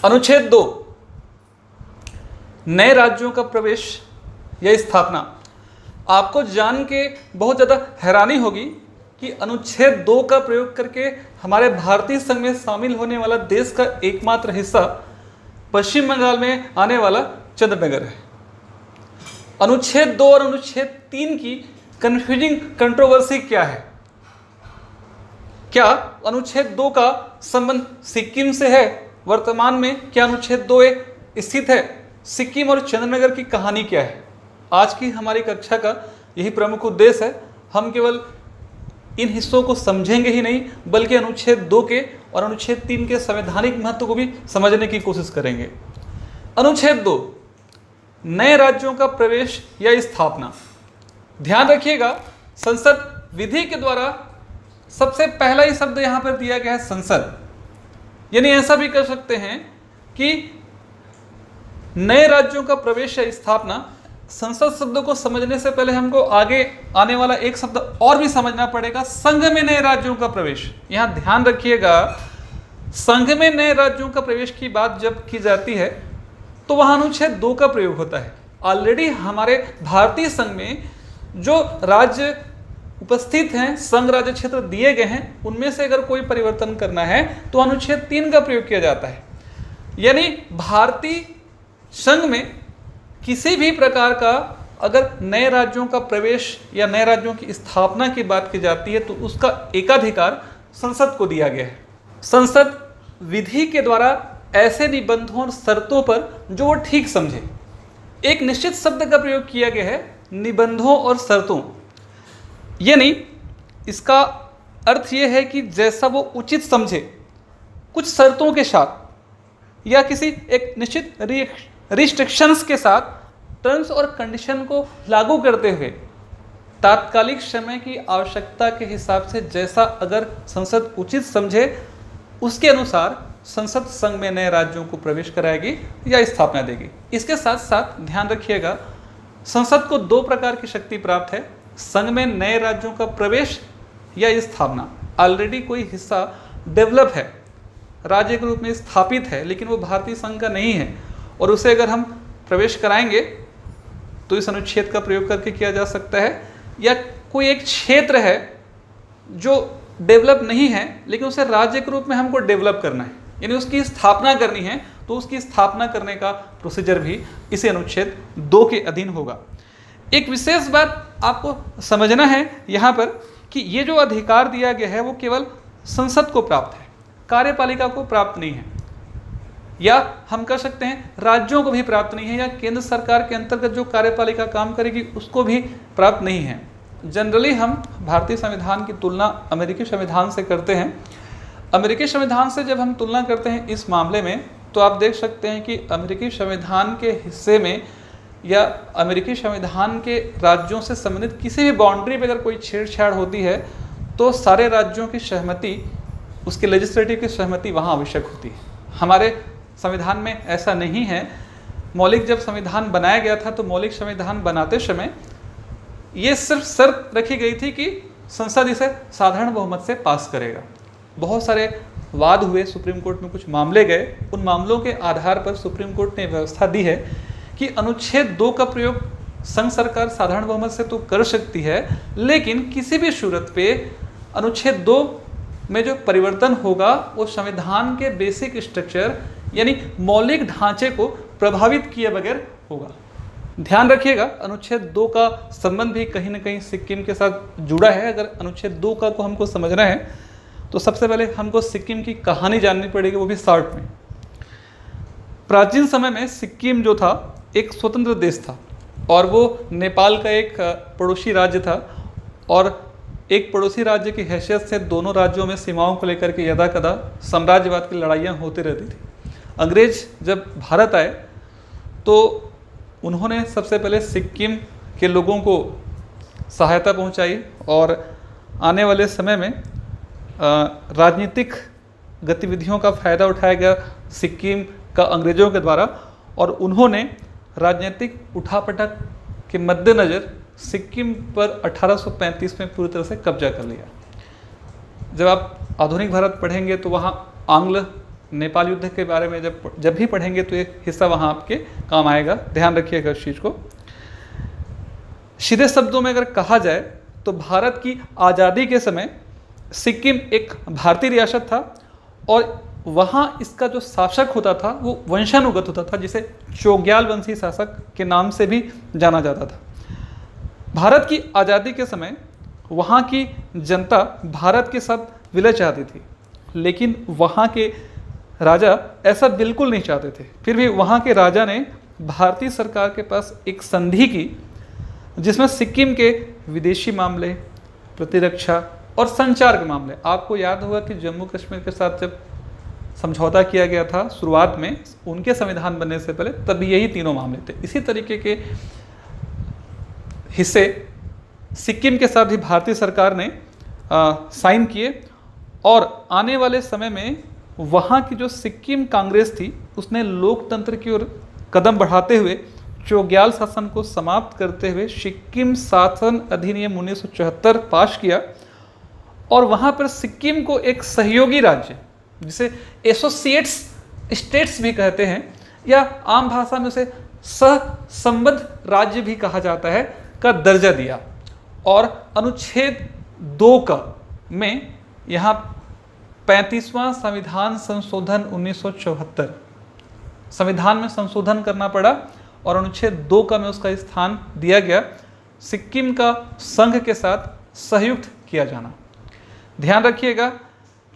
अनुच्छेद 2 नए राज्यों का प्रवेश या स्थापना। आपको जान के बहुत ज़्यादा हैरानी होगी कि अनुच्छेद 2 का प्रयोग करके हमारे भारतीय संघ में शामिल होने वाला देश का एकमात्र हिस्सा पश्चिम बंगाल में आने वाला चंद्रनगर है। अनुच्छेद 2 और अनुच्छेद 3 की कन्फ्यूजिंग कंट्रोवर्सी क्या है? क्या अनुच्छेद 2 का संबंध सिक्किम से है? वर्तमान में क्या अनुच्छेद 2 स्थित है? सिक्किम और चंद्रनगर की कहानी क्या है? आज की हमारी कक्षा का यही प्रमुख उद्देश्य है। हम केवल इन हिस्सों को समझेंगे ही नहीं, बल्कि अनुच्छेद 2 के और अनुच्छेद 3 के संवैधानिक महत्व को भी समझने की कोशिश करेंगे। अनुच्छेद 2 नए राज्यों का प्रवेश या स्थापना। ध्यान रखिएगा, संसद विधि के द्वारा सबसे पहला ही शब्द यहां पर दिया गया है संसद। यानी ऐसा भी कर सकते हैं कि नए राज्यों का प्रवेश या स्थापना। संसद शब्द को समझने से पहले हमको आगे आने वाला एक शब्द और भी समझना पड़ेगा, संघ में नए राज्यों का प्रवेश। यहां ध्यान रखिएगा, संघ में नए राज्यों का प्रवेश की बात जब की जाती है तो वहां अनुच्छेद 2 का प्रयोग होता है। ऑलरेडी हमारे भारतीय संघ में जो राज्य उपस्थित हैं, संघ राज्य क्षेत्र दिए गए हैं, उनमें से अगर कोई परिवर्तन करना है तो अनुच्छेद 3 का प्रयोग किया जाता है। यानी भारतीय संघ में किसी भी प्रकार का अगर नए राज्यों का प्रवेश या नए राज्यों की स्थापना की बात की जाती है तो उसका एकाधिकार संसद को दिया गया है। संसद विधि के द्वारा ऐसे निबंधों और शर्तों पर जो वो ठीक समझे, एक निश्चित शब्द का प्रयोग किया गया है, निबंधों और शर्तों। यानी इसका अर्थ ये है कि जैसा वो उचित समझे, कुछ शर्तों के साथ या किसी एक निश्चित रिस्ट्रिक्शंस के साथ, टर्म्स और कंडीशन को लागू करते हुए तात्कालिक समय की आवश्यकता के हिसाब से जैसा अगर संसद उचित समझे, उसके अनुसार संसद संघ में नए राज्यों को प्रवेश कराएगी या स्थापना देगी। इसके साथ साथ ध्यान रखिएगा, संसद को 2 प्रकार की शक्ति प्राप्त है। संघ में नए राज्यों का प्रवेश या स्थापना। ऑलरेडी कोई हिस्सा डेवलप है, राज्य के रूप में स्थापित है, लेकिन वो भारतीय संघ का नहीं है और उसे अगर हम प्रवेश कराएंगे तो इस अनुच्छेद का प्रयोग करके किया जा सकता है। या कोई एक क्षेत्र है जो डेवलप नहीं है लेकिन उसे राज्य के रूप में हमको डेवलप करना है, यानी उसकी स्थापना करनी है, तो उसकी स्थापना करने का प्रोसीजर भी इसी अनुच्छेद 2 के अधीन होगा। एक विशेष बात आपको समझना है यहाँ पर कि ये जो अधिकार दिया गया है वो केवल संसद को प्राप्त है, कार्यपालिका को प्राप्त नहीं है, या हम कह सकते हैं राज्यों को भी प्राप्त नहीं है, या केंद्र सरकार के अंतर्गत जो कार्यपालिका काम करेगी उसको भी प्राप्त नहीं है। जनरली हम भारतीय संविधान की तुलना अमेरिकी संविधान से करते हैं। अमेरिकी संविधान से जब हम तुलना करते हैं इस मामले में, तो आप देख सकते हैं कि अमेरिकी संविधान के हिस्से में या अमेरिकी संविधान के राज्यों से संबंधित किसी भी बाउंड्री पर अगर कोई छेड़छाड़ होती है तो सारे राज्यों की सहमति, उसके लेजिस्लेटिव की सहमति वहाँ आवश्यक होती है। हमारे संविधान में ऐसा नहीं है। मौलिक जब संविधान बनाया गया था तो मौलिक संविधान बनाते समय ये सिर्फ शर्त रखी गई थी कि संसद इसे साधारण बहुमत से पास करेगा। बहुत सारे वाद हुए, सुप्रीम कोर्ट में कुछ मामले गए, उन मामलों के आधार पर सुप्रीम कोर्ट ने व्यवस्था दी है कि अनुच्छेद 2 का प्रयोग संघ सरकार साधारण बहुमत से तो कर सकती है, लेकिन किसी भी सूरत पे अनुच्छेद 2 में जो परिवर्तन होगा वो संविधान के बेसिक स्ट्रक्चर यानी मौलिक ढांचे को प्रभावित किए बगैर होगा। ध्यान रखिएगा, अनुच्छेद 2 का संबंध भी कहीं ना कहीं सिक्किम के साथ जुड़ा है। अगर अनुच्छेद 2 का को हमको समझना है तो सबसे पहले हमको सिक्किम की कहानी जाननी पड़ेगी, वो भी शॉर्ट में। प्राचीन समय में सिक्किम जो था एक स्वतंत्र देश था और वो नेपाल का एक पड़ोसी राज्य था, और एक पड़ोसी राज्य की हैसियत से दोनों राज्यों में सीमाओं को लेकर के यदा कदा साम्राज्यवाद की लड़ाइयाँ होती रहती थी। अंग्रेज जब भारत आए तो उन्होंने सबसे पहले सिक्किम के लोगों को सहायता पहुंचाई और आने वाले समय में राजनीतिक गतिविधियों का फ़ायदा उठाया गया सिक्किम का अंग्रेज़ों के द्वारा, और उन्होंने राजनीतिक उठापटक के मद्देनज़र सिक्किम पर 1835 में पूरी तरह से कब्जा कर लिया। जब आप आधुनिक भारत पढ़ेंगे तो वहाँ आंग्ल नेपाल युद्ध के बारे में जब भी पढ़ेंगे तो एक हिस्सा वहाँ आपके काम आएगा, ध्यान रखिएगा इस चीज़ को। सीधे शब्दों में अगर कहा जाए तो भारत की आज़ादी के समय सिक्किम एक भारतीय रियासत था और वहाँ इसका जो शासक होता था वो वंशानुगत होता था, जिसे चोग्याल वंशी शासक के नाम से भी जाना जाता था। भारत की आज़ादी के समय वहाँ की जनता भारत के साथ विलय चाहती थी, लेकिन वहाँ के राजा ऐसा बिल्कुल नहीं चाहते थे। फिर भी वहाँ के राजा ने भारतीय सरकार के पास एक संधि की, जिसमें सिक्किम के विदेशी मामले, प्रतिरक्षा और संचार के मामले, आपको याद होगा कि जम्मू कश्मीर के साथ जब समझौता किया गया था शुरुआत में उनके संविधान बनने से पहले, तब यही तीनों मामले थे। इसी तरीके के हिस्से सिक्किम के साथ भी भारतीय सरकार ने साइन किए और आने वाले समय में वहाँ की जो सिक्किम कांग्रेस थी उसने लोकतंत्र की ओर कदम बढ़ाते हुए चोग्याल शासन को समाप्त करते हुए सिक्किम शासन अधिनियम 1974 पास किया और वहाँ पर सिक्किम को एक सहयोगी राज्य, जिसे एसोसिएट्स स्टेट्स भी कहते हैं या आम भाषा में उसे सहसंबद्ध राज्य भी कहा जाता है, का दर्जा दिया। और अनुच्छेद 2 का में यहाँ 35वां संविधान संशोधन 1974 संविधान में संशोधन करना पड़ा और अनुच्छेद 2 का में उसका स्थान दिया गया सिक्किम का संघ के साथ संयुक्त किया जाना। ध्यान रखिएगा,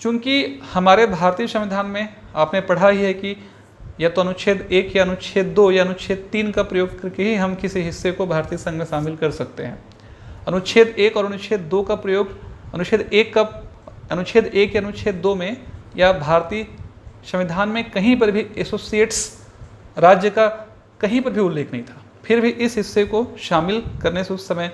चूंकि हमारे भारतीय संविधान में आपने पढ़ा ही है कि या तो अनुच्छेद 1 या अनुच्छेद 2 या अनुच्छेद 3 का प्रयोग करके ही हम किसी हिस्से को भारतीय संघ में शामिल कर सकते हैं। अनुच्छेद 1 और अनुच्छेद 2 का प्रयोग अनुच्छेद 1 या अनुच्छेद 2 में या भारतीय संविधान में कहीं पर भी एसोसिएट्स राज्य का कहीं पर भी उल्लेख नहीं था। फिर भी इस हिस्से को शामिल करने से उस समय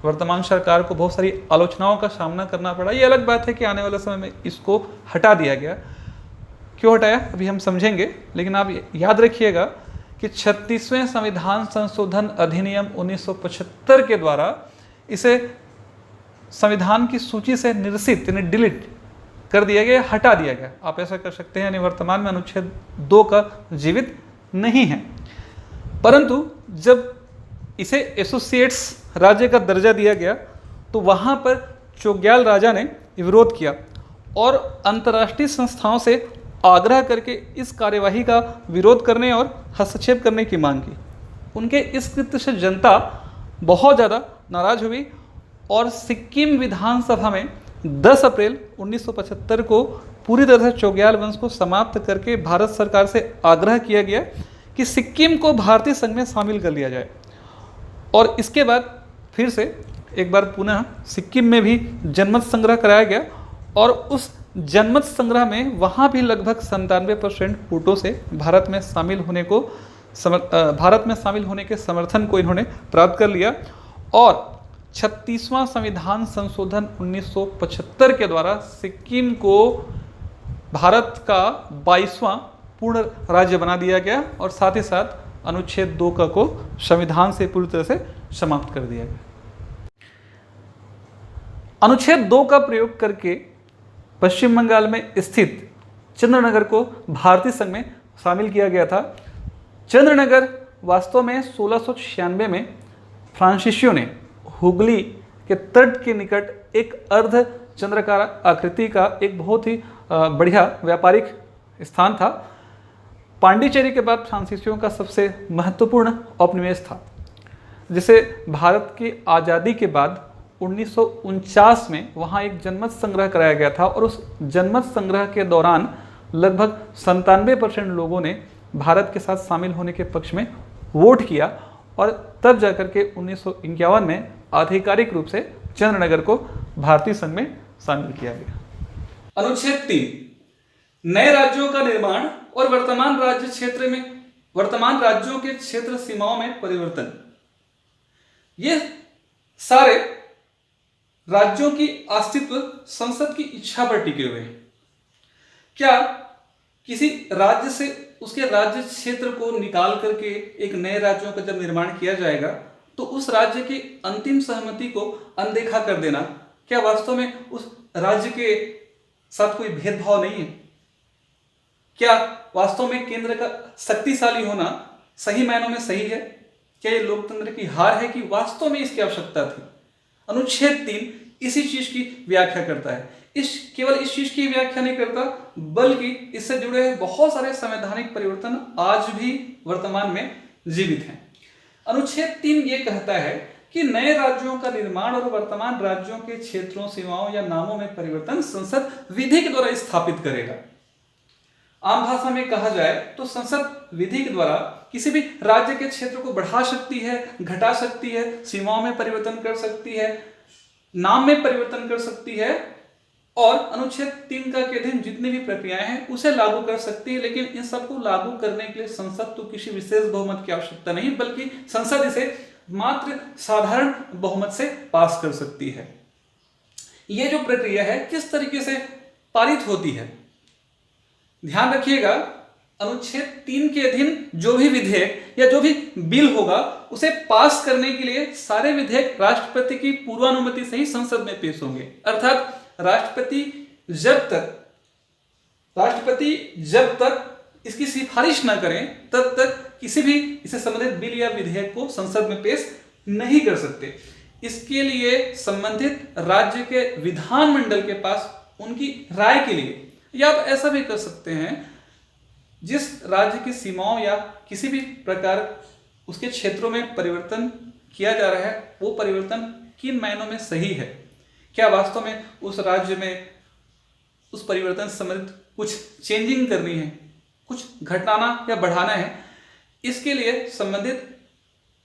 वर्तमान सरकार को बहुत सारी आलोचनाओं का सामना करना पड़ा। ये अलग बात है कि आने वाले समय में इसको हटा दिया गया। क्यों हटाया अभी हम समझेंगे, लेकिन आप याद रखिएगा कि 36वें संविधान संशोधन अधिनियम 1975 के द्वारा इसे संविधान की सूची से निरसित यानी डिलीट कर दिया गया, हटा दिया गया। आप ऐसा कर सकते हैं, यानी वर्तमान में अनुच्छेद 2 का जीवित नहीं है। परंतु जब इसे एसोसिएट्स राज्य का दर्जा दिया गया तो वहाँ पर चोग्याल राजा ने विरोध किया और अंतर्राष्ट्रीय संस्थाओं से आग्रह करके इस कार्यवाही का विरोध करने और हस्तक्षेप करने की मांग की। उनके इस कृत्य से जनता बहुत ज़्यादा नाराज हुई और सिक्किम विधानसभा में 10 अप्रैल 1975 को पूरी तरह से चोग्याल वंश को समाप्त करके भारत सरकार से आग्रह किया गया कि सिक्किम को भारतीय संघ में शामिल कर लिया जाए। और इसके बाद फिर से एक बार पुनः सिक्किम में भी जनमत संग्रह कराया गया और उस जनमत संग्रह में वहाँ भी लगभग 97% वोटों से भारत में शामिल होने के समर्थन को इन्होंने प्राप्त कर लिया और 36वां संविधान संशोधन 1975 के द्वारा सिक्किम को भारत का 22वां पूर्ण राज्य बना दिया गया और साथ ही साथ अनुच्छेद 2 को संविधान से पूरी तरह से समाप्त कर दिया गया। अनुच्छेद 2 का प्रयोग करके पश्चिम बंगाल में स्थित चंद्रनगर को भारतीय संघ में शामिल किया गया था। चंद्रनगर वास्तव में 1696 में फ्रांसीसियों ने हुगली के तट के निकट एक अर्ध चंद्राकार आकृति का एक बहुत ही बढ़िया व्यापारिक स्थान था। पांडिचेरी के बाद फ्रांसीसियों का सबसे महत्वपूर्ण उपनिवेश था, जिसे भारत की आज़ादी के बाद 1949 में वहाँ एक जनमत संग्रह कराया गया था और उस जनमत संग्रह के दौरान लगभग 97% लोगों ने भारत के साथ शामिल होने के पक्ष में वोट किया और तब जाकर के 1951 में आधिकारिक रूप से चंद्रनगर को भारतीय संघ में शामिल किया गया। अनुच्छेद 3 नए राज्यों का निर्माण और वर्तमान राज्यों के क्षेत्र सीमाओं में परिवर्तन। ये सारे राज्यों की अस्तित्व संसद की इच्छा पर टिके हुए हैं। क्या किसी राज्य से उसके राज्य क्षेत्र को निकाल करके एक नए राज्यों का जब निर्माण किया जाएगा तो उस राज्य की अंतिम सहमति को अनदेखा कर देना, क्या वास्तव में उस राज्य के साथ कोई भेदभाव नहीं है? क्या वास्तव में केंद्र का शक्तिशाली होना सही मायनों में सही है? क्या ये लोकतंत्र की हार है कि वास्तव में इसकी आवश्यकता थी? अनुच्छेद 3 इसी चीज की व्याख्या करता है। केवल इस चीज की व्याख्या नहीं करता, बल्कि इससे जुड़े बहुत सारे संवैधानिक परिवर्तन आज भी वर्तमान में जीवित हैं। अनुच्छेद 3 ये कहता है कि नए राज्यों का निर्माण और वर्तमान राज्यों के क्षेत्रों, सीमाओं या नामों में परिवर्तन संसद विधि के द्वारा स्थापित करेगा। आम भाषा में कहा जाए तो संसद विधि के द्वारा किसी भी राज्य के क्षेत्र को बढ़ा सकती है, घटा सकती है, सीमाओं में परिवर्तन कर सकती है, नाम में परिवर्तन कर सकती है और अनुच्छेद 3 का के अधीन जितनी भी प्रक्रियाएं हैं उसे लागू कर सकती है। लेकिन इन सबको लागू करने के लिए संसद तो किसी विशेष बहुमत की आवश्यकता नहीं, बल्कि संसद इसे मात्र साधारण बहुमत से पास कर सकती है। यह जो प्रक्रिया है किस तरीके से पारित होती है, ध्यान रखिएगा। अनुच्छेद 3 के अधीन जो भी विधेयक या जो भी बिल होगा उसे पास करने के लिए सारे विधेयक राष्ट्रपति की पूर्वानुमति से ही संसद में पेश होंगे। अर्थात राष्ट्रपति जब तक इसकी सिफारिश ना करें तब तक किसी भी इससे संबंधित बिल या विधेयक को संसद में पेश नहीं कर सकते। इसके लिए संबंधित राज्य के विधानमंडल के पास उनकी राय के लिए, या आप ऐसा भी कर सकते हैं, जिस राज्य की सीमाओं या किसी भी प्रकार उसके क्षेत्रों में परिवर्तन किया जा रहा है वो परिवर्तन किन मायनों में सही है, क्या वास्तव में उस राज्य में उस परिवर्तन से संबंधित कुछ चेंजिंग करनी है, कुछ घटाना या बढ़ाना है, इसके लिए संबंधित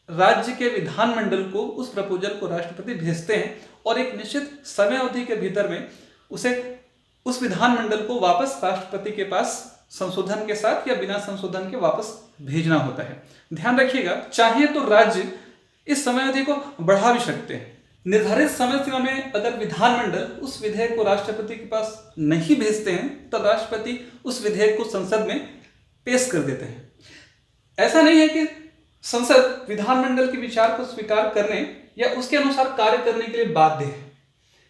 राज्य के विधानमंडल को उस प्रपोजल को राष्ट्रपति भेजते हैं और एक निश्चित समय अवधि के भीतर में उसे उस विधानमंडल को वापस राष्ट्रपति के पास संशोधन के साथ या बिना संशोधन के वापस भेजना होता है। ध्यान रखिएगा, चाहे तो राज्य इस समय अवधि को बढ़ा भी सकते हैं। निर्धारित समय सीमा में अगर विधानमंडल उस विधेयक को राष्ट्रपति के पास नहीं भेजते हैं तो राष्ट्रपति उस विधेयक को संसद में पेश कर देते हैं। ऐसा नहीं है कि संसद विधानमंडल के विचार को स्वीकार करने या उसके अनुसार कार्य करने के लिए बाध्य है।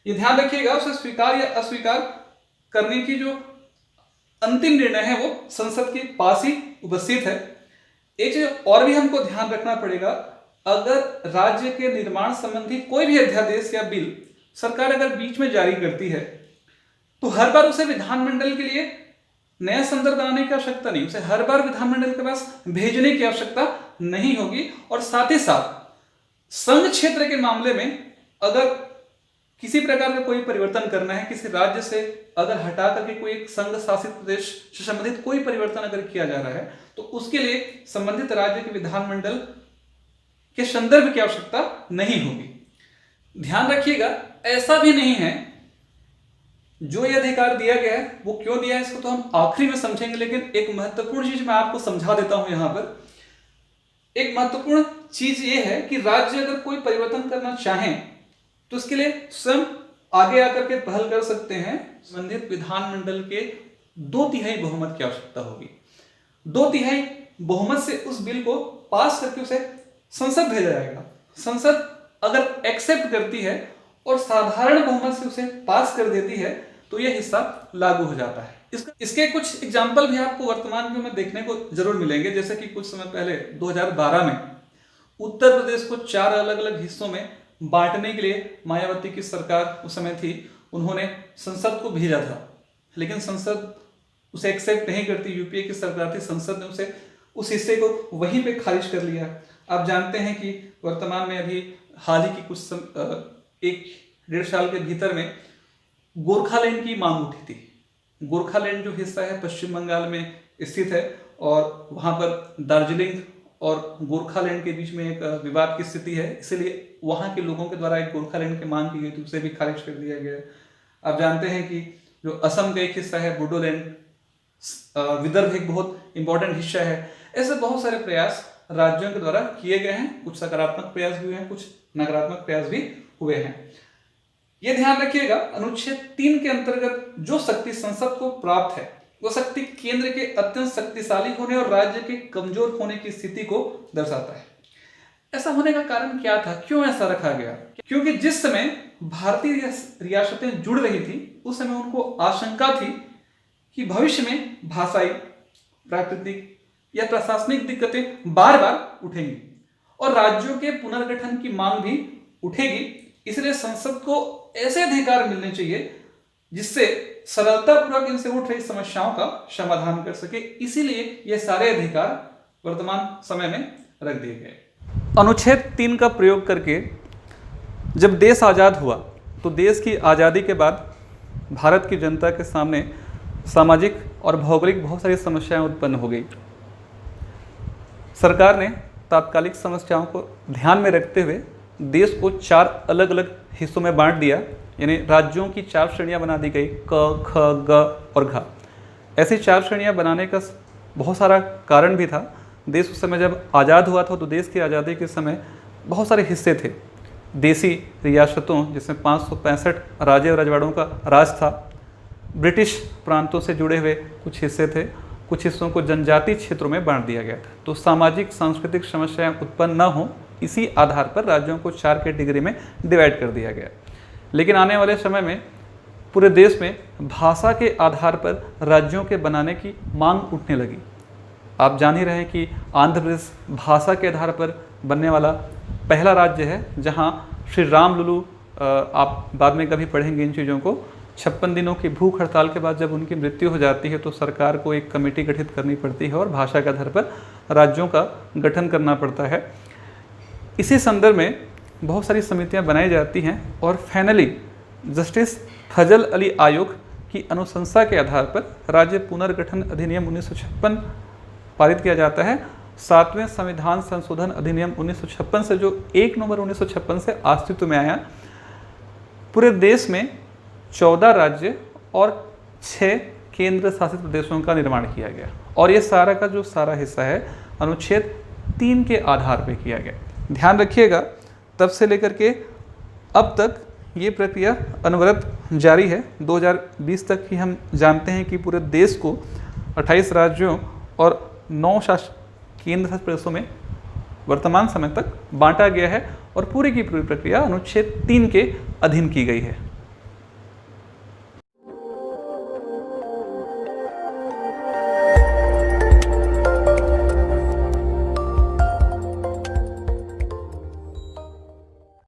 ये ध्यान रखिएगा, उसे स्वीकार या अस्वीकार करने की जो अंतिम निर्णय है वो संसद के पास ही उपस्थित है। एक चीज और भी हमको ध्यान रखना पड़ेगा, अगर राज्य के निर्माण संबंधी कोई भी अध्यादेश या बिल सरकार अगर बीच में जारी करती है तो हर बार उसे विधानमंडल के लिए नया संदर्भ बनाने की आवश्यकता नहीं, उसे हर बार विधानमंडल के पास भेजने की आवश्यकता नहीं होगी। और साथ ही साथ संघ क्षेत्र के मामले में अगर किसी प्रकार का कोई परिवर्तन करना है, किसी राज्य से अगर हटा करके कोई एक संघ शासित प्रदेश से संबंधित कोई परिवर्तन अगर किया जा रहा है तो उसके लिए संबंधित राज्य के विधानमंडल के संदर्भ की आवश्यकता नहीं होगी। ध्यान रखिएगा, ऐसा भी नहीं है, जो ये अधिकार दिया गया है वो क्यों दिया है इसको तो हम आखिरी में समझेंगे, लेकिन एक महत्वपूर्ण चीज मैं आपको समझा देता हूं। यहां पर एक महत्वपूर्ण चीज ये है कि राज्य अगर कोई परिवर्तन करना चाहें तो उसके लिए स्वयं आगे आकर के पहल कर सकते हैं। संबंधित विधानमंडल के 2/3 बहुमत की आवश्यकता होगी। 2/3 बहुमत से उस बिल को पास करके उसे संसद भेजा जाएगा। संसद अगर एक्सेप्ट करती है और साधारण बहुमत से उसे पास कर देती है तो यह हिस्सा लागू हो जाता है। इसके कुछ एग्जाम्पल भी आपको वर्तमान में देखने को जरूर मिलेंगे। जैसे कि कुछ समय पहले 2012 में उत्तर प्रदेश को 4 अलग अलग हिस्सों में बांटने के लिए मायावती की सरकार उस समय थी, उन्होंने संसद को भेजा था, लेकिन संसद उसे एक्सेप्ट नहीं करती। यूपीए की सरकार थी, संसद ने उसे उस हिस्से को वहीं पे खारिज कर लिया। आप जानते हैं कि वर्तमान में अभी हाल ही की कुछ 1-1.5 साल के भीतर में गोरखालैंड की मांग उठी थी। गोरखालैंड जो हिस्सा है पश्चिम बंगाल में स्थित है और वहाँ पर दार्जिलिंग और गोरखालैंड के बीच में एक विवाद की स्थिति है, इसलिए वहाँ के लोगों के द्वारा एक गोरखालैंड की मांग की गई थी, उसे भी खारिज कर दिया गया। आप जानते हैं कि जो असम का एक हिस्सा है बोडोलैंड, विदर्भ एक बहुत इंपॉर्टेंट हिस्सा है। ऐसे बहुत सारे प्रयास राज्यों के द्वारा किए गए हैं, कुछ सकारात्मक प्रयास भी हुए हैं, कुछ नकारात्मक प्रयास भी हुए हैं। यह ध्यान रखिएगा, अनुच्छेद 3 के अंतर्गत जो शक्ति संसद को प्राप्त है वो शक्ति केंद्र के अत्यंत शक्तिशाली होने और राज्य के कमजोर होने की स्थिति को दर्शाता है। ऐसा होने का कारण क्या था, क्यों ऐसा रखा गया? क्योंकि जिस समय भारतीय रियासतें जुड़ रही थी उस समय उनको आशंका थी कि भविष्य में भाषाई प्राकृतिक या प्रशासनिक दिक्कतें बार बार उठेंगी और राज्यों के पुनर्गठन की मांग भी उठेगी। इसलिए संसद को ऐसे अधिकार मिलने चाहिए जिससे सरलतापूर्वक इनसे उठ रही समस्याओं का समाधान कर सके। इसीलिए ये सारे अधिकार वर्तमान समय में रख दिए गए। अनुच्छेद 3 का प्रयोग करके जब देश आज़ाद हुआ तो देश की आज़ादी के बाद भारत की जनता के सामने सामाजिक और भौगोलिक बहुत सारी समस्याएं उत्पन्न हो गई। सरकार ने तात्कालिक समस्याओं को ध्यान में रखते हुए देश को 4 अलग अलग हिस्सों में बांट दिया, यानी राज्यों की 4 श्रेणियां बना दी गई, क, ख, ग और घ। ऐसी 4 श्रेणियां बनाने का बहुत सारा कारण भी था। देश उस समय जब आज़ाद हुआ था तो देश की आज़ादी के समय बहुत सारे हिस्से थे देसी रियासतों, जिसमें 565 राज्य और रजवाड़ों का राज था। ब्रिटिश प्रांतों से जुड़े हुए कुछ हिस्से थे, कुछ हिस्सों को जनजातीय क्षेत्रों में बांट दिया गया था। तो सामाजिक सांस्कृतिक समस्याएं उत्पन्न न हो, इसी आधार पर राज्यों को 4 कैटेगरी में डिवाइड कर दिया गया। लेकिन आने वाले समय में पूरे देश में भाषा के आधार पर राज्यों के बनाने की मांग उठने लगी। आप जान ही रहे हैं कि आंध्र प्रदेश भाषा के आधार पर बनने वाला पहला राज्य है, जहां श्री राम लुलू, आप बाद में कभी पढ़ेंगे इन चीज़ों को, 56 दिनों की भूख हड़ताल के बाद जब उनकी मृत्यु हो जाती है तो सरकार को एक कमेटी गठित करनी पड़ती है और भाषा के आधार पर राज्यों का गठन करना पड़ता है। इसी संदर्भ में बहुत सारी समितियां बनाई जाती हैं और फाइनली जस्टिस फजल अली आयोग की अनुशंसा के आधार पर राज्य पुनर्गठन अधिनियम 1956 पारित किया जाता है। 7वें संविधान संशोधन अधिनियम 1956 से, जो 1 नवंबर 1956 से अस्तित्व में आया, पूरे देश में 14 राज्य और 6 केंद्र शासित प्रदेशों का निर्माण किया गया और ये सारा का जो सारा हिस्सा है अनुच्छेद 3 के आधार पर किया गया। ध्यान रखिएगा, तब से लेकर के अब तक ये प्रक्रिया अनवरत जारी है। 2020 तक ही हम जानते हैं कि पूरे देश को 28 राज्यों और 9 केंद्र शासित प्रदेशों में वर्तमान समय तक बांटा गया है और पूरी की पूरी प्रक्रिया अनुच्छेद 3 के अधीन की गई है।